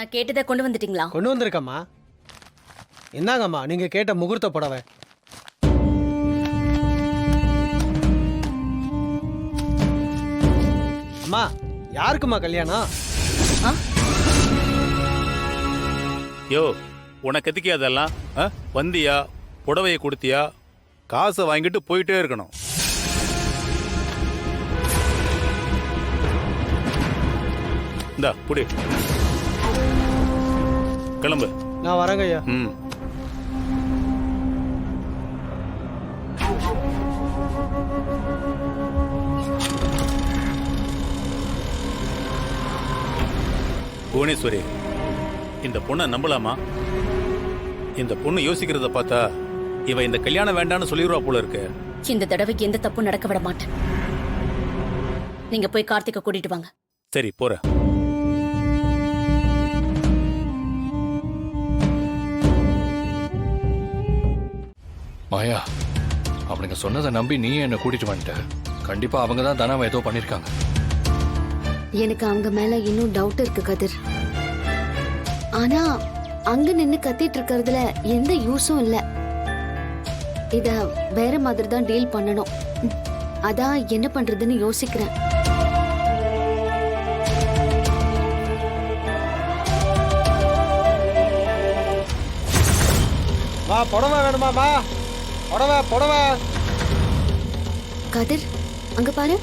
நான் கேட்டதை கொண்டு வந்துட்டீங்களா? கொண்டு வந்திருக்கம்மா. என்னங்கம்மா நீங்க கேட்ட முகூர்த்த புடவை. அம்மா யாருக்குமா கல்யாணம்? யோ உனக்கு எதுக்கே அதெல்லாம்? வந்தியா, புடவையை கொடுத்தியா, காசை வாங்கிட்டு போயிட்டே இருக்கணும். இந்தா புடி, கிளம்பு. நான் வரேங்க ஐயா. ம். புவனேஸ்வரி, இந்த பொண்ணை நம்பலாமா? இந்த பொண்ணு யோசிக்கிறத பார்த்தா இவ இந்த கல்யாணம் வேண்டான்னு சொல்லிடுவா போல இருக்கு. இந்த தடவைக்கு எந்த தப்பும் நடக்க விட மாட்டேன். நீங்க போய் கார்த்திகை கூட்டிட்டு வாங்க. சரி போறேன். மாயா, அவனுங்க சொன்னதை நம்பி நீ என்ன கூட்டிட்டு வந்துட்ட. கண்டிப்பா அவங்க தான் தனாவை ஏதோ பண்ணிருக்காங்க. எனக்கு அவங்க மேல இன்னும் டவுட் இருக்கு கதிர். ஆனா அங்க நின்னு கத்திட்டு இருக்கிறதுல எந்த யூஸும் இல்ல. இத வேற மாதிரி தான் டீல் பண்ணணும். அதான் என்ன பண்றதுன்னு யோசிக்கிறேன். வா, புடவை வேணுமாமா? புடவை புடவை. கதிர் அங்க பாரு,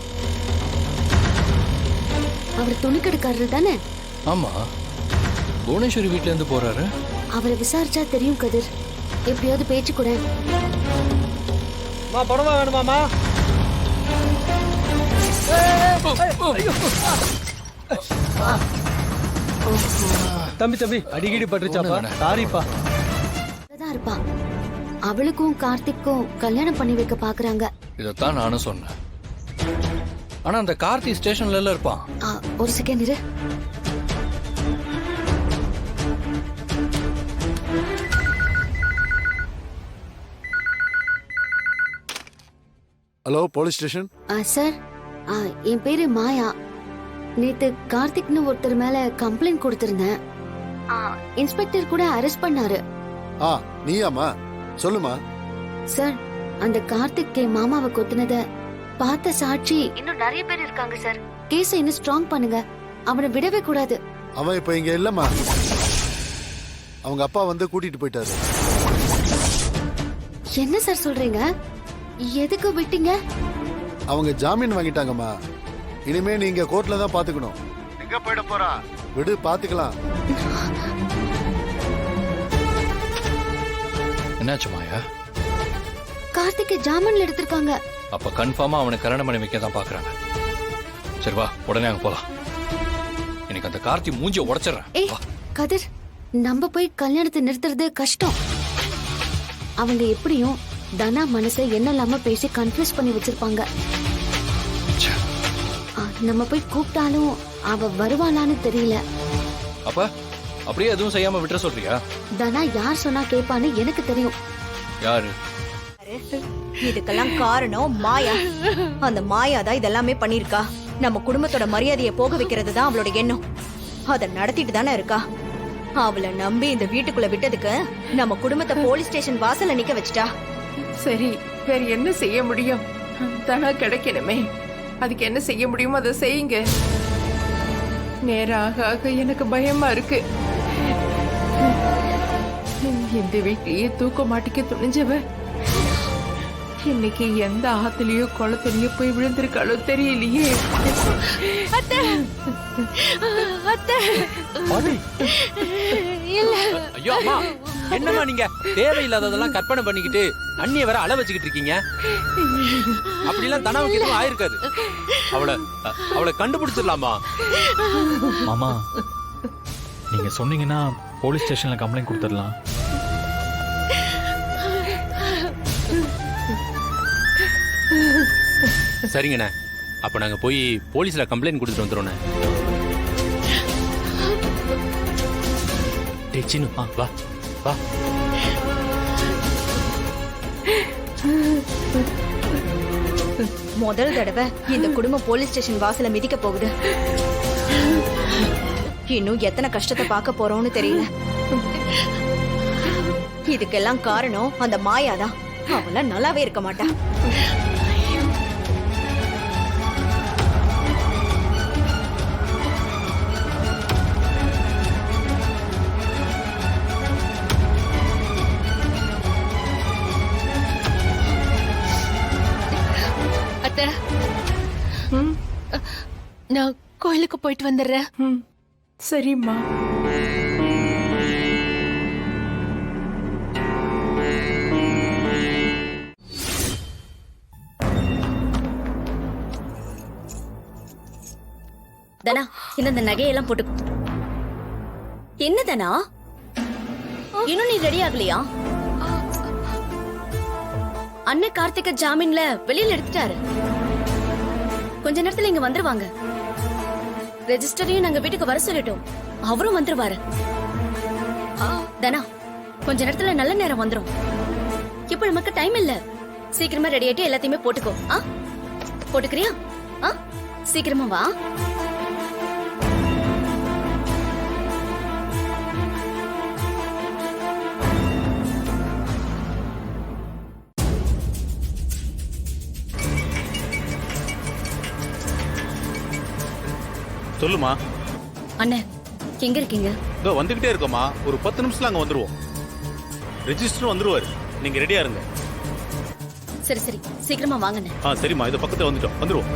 அவர் துணிக்கடைக்காரர் தானே? ஆமா, புவனேஸ்வரி வீட்ல இருந்து போறாரு. அவரை விசாரிச்சா தெரியும் கதிர். எப்படியாவது பேச்சு கூட. புடவை வேணுமாமா? தம்பி தம்பி அடிக்கடி பட்டுருச்சாப்பா, சாரிப்பா. தான் இருப்பா. அவளுக்கும் கார்த்திக்கும் கல்யாணம் பண்ணி வைக்க பாக்குறாங்க. இதத்தான் நானும் சொன்னேன். ஆனா அந்த கார்த்தி ஸ்டேஷன்ல எல்லாம் இருப்பான். ஒரு செகண்ட் இரு. Hello, police station. சார், என் பேரு மாயா. நேத்து கார்த்திக்னு ஒருத்தர் மேல கம்ப்ளைண்ட் கொடுத்திருந்தேன். இன்ஸ்பெக்டர் கூட அரெஸ்ட் பண்ணாரு. நீயாமா? சொல்லுமா. சார், அந்த கார்த்திக் என் மாமாவை கொத்தினத பார்த்த சாட்சி இன்னும் நிறைய பேர் இருக்காங்க சார். கேஸை இன்னும் ஸ்ட்ராங் பண்ணுங்க. அவனை விடவே கூடாது. அவன் இப்ப இங்க இல்லம்மா. அவங்க அப்பா வந்து கூட்டிட்டு போயிட்டாரு. என்ன சார் சொல்றீங்க? எதுக்கு விட்டீங்க? அவங்க ஜாமீன் வாங்கிட்டாங்கம்மா. இனிமே நீங்க கோர்ட்ல தான் பாத்துக்கணும். எங்க போயிட போறா? விடு, பாத்துக்கலாம். என்னாச்சு மாயா? கார்த்திகை ஜாமீன்ல எடுத்திருக்காங்க. அப்ப கன்ஃபார்மா அவனை கல்யாணம் பண்ணி வைக்க தான் பாக்குறாங்க. சரி வா, உடனே அங்க போலாம். எனக்கு அந்த கார்த்தி மூஞ்சிய உடைச்சிடுறேன். கதிர், நம்ம போய் கல்யாணத்தை நிறுத்துறது கஷ்டம். அவங்க எப்படியும் தனா மனசை என்னெல்லாம பேசி கன்ஃபியூஸ் பண்ணி வச்சிருப்பாங்க. நம்ம போய் கூப்பிட்டாலும் அவ வருவாளான்னு தெரியல. அப்ப அப்படியே எதுவும் செய்யாம விட்டுற சொல்றியா? தனா யார் சொன்னா கேட்பான்னு எனக்கு தெரியும். யாரு? இதுக்கெல்லாம் காரணம் மாயா. அந்த மாயா தான் இதெல்லாமே பண்ணிருக்கா. நம்ம குடும்பத்தோட மரியாதையை போக வைக்கிறது தான் அவளோட எண்ணம். அதை நடத்திட்டு தானே இருக்கா. அவளை நம்பி இந்த வீட்டுக்குள்ள விட்டதுக்கு நம்ம குடும்பத்தை போலீஸ் ஸ்டேஷன் வாசல்ல நிக்க வச்சுட்டா. சரி, வேற என்ன செய்ய முடியும்? தனா கிடைக்கணுமே. அதுக்கு என்ன செய்ய முடியுமோ அதை செய்யுங்க. நேரம் ஆக ஆக எனக்கு பயமா இருக்கு. இந்த வீட்லயே தூக்க மாட்டிக்க துணிஞ்சவ இன்னைக்கு எந்த ஆத்துலயோ குளத்துலயோ போய் விழுந்திருக்காளோ தெரியலையே. ஐயோ அம்மா, என்னம்மா நீங்க தேவையில்லாததெல்லாம் கற்பனை பண்ணிக்கிட்டு அண்ணிய வர அள வச்சுக்கிட்டு இருக்கீங்க? அப்படிலாம் தனாவுக்கு எதுவும் ஆயிருக்காது. அவளை கண்டுபிடிச்சிடலாமா? மாமா, நீங்க சொன்னீங்கன்னா போலீஸ் ஸ்டேஷன்ல கம்ப்ளைண்ட் கொடுத்துடலாம். சரிங்கண்ணே, அப்ப நாங்க போய் போலீஸ்ல கம்ப்ளைண்ட் கொடுத்துட்டு வந்துடுறோண்ணே. டேய் சின்னு, வா வா. முதல் தடவை இந்த குடும்பம் போலீஸ் ஸ்டேஷன் வாசல மிதிக்க போகுது. இன்னும் எத்தனை கஷ்டத்தை பார்க்க போறோம்னு தெரியல. இதுக்கெல்லாம் காரணம் அந்த மாயாதான். அவெல்லாம் நல்லாவே இருக்க மாட்டா. அத்தை, நான் கோயிலுக்கு போயிட்டு வந்துடுறேன். சரிம்மா. தனா, இந்த நகையெல்லாம் போட்டு. என்ன தனா, இன்னும் நீ ரெடி ஆகலையா? அண்ணன் கார்த்திக ஜாமீன்ல வெளியில எடுத்துட்டாரு. கொஞ்ச நேரத்துல இங்க வந்துருவாங்க. ரெஜிஸ்டரையும் நாங்க வீட்டுக்கு வர சொல்லிட்டோம். அவரும் வந்துருவாரு. தனா, கொஞ்ச நேரத்துல நல்ல நேரம் வந்துரும். இப்ப நமக்கு டைம் இல்ல. சீக்கிரமா ரெடி ஆயிட்டு எல்லாத்தையுமே போட்டுக்கோ. போட்டுக்கிறியா? சீக்கிரமா வா. சொல்லுமா. அண்ணே, எங்க இருக்கீங்க? இதோ வந்துகிட்டே இருக்கோமா. ஒரு 10 நிமிஷத்துல அங்க வந்துருவோம். ரெஜிஸ்டர் வந்துருவாரு. நீங்க ரெடியா இருங்க. சரி சரி, சீக்கிரமா வாங்கண்ணே. சரிம்மா, இது பக்கத்துல வந்துட்டோம். வந்துருவோம்.